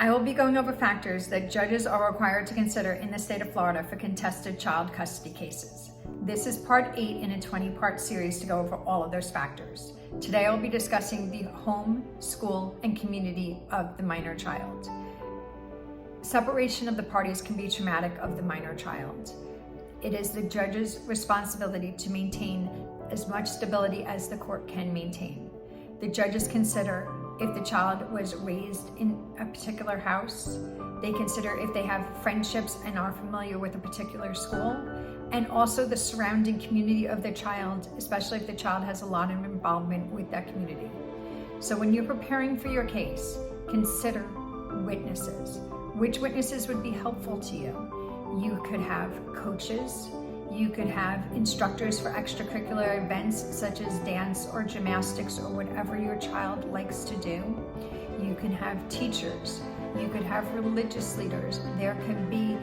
I will be going over factors that judges are required to consider in the state of Florida for contested child custody cases. This is part 8 in a 20-part series to go over all of those factors. Today I'll be discussing the home, school, and community of the minor child. Separation of the parties can be traumatic of the minor child. It is the judge's responsibility to maintain as much stability as the court can maintain. The judges consider if the child was raised in a particular house. They consider if they have friendships and are familiar with a particular school, and also the surrounding community of the child, especially if the child has a lot of involvement with that community. So when you're preparing for your case, consider witnesses. Which witnesses would be helpful to you? You could have coaches, you could have instructors for extracurricular events such as dance or gymnastics or whatever your child likes to do. You can have teachers, you could have religious leaders. There could be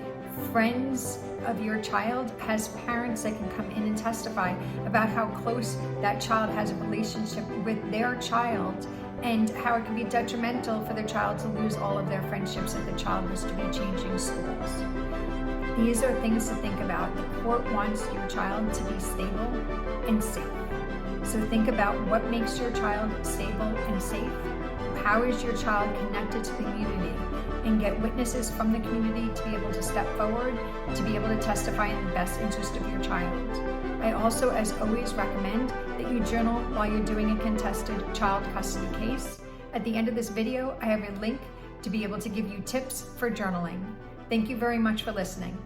friends of your child as parents that can come in and testify about how close that child has a relationship with their child and how it can be detrimental for the child to lose all of their friendships if the child was to be changing schools. These are things to think about. The court wants your child to be stable and safe. So think about what makes your child stable and safe. How is your child connected to the community? And get witnesses from the community to be able to step forward, to be able to testify in the best interest of your child. I also, as always, recommend that you journal while you're doing a contested child custody case. At the end of this video, I have a link to be able to give you tips for journaling. Thank you very much for listening.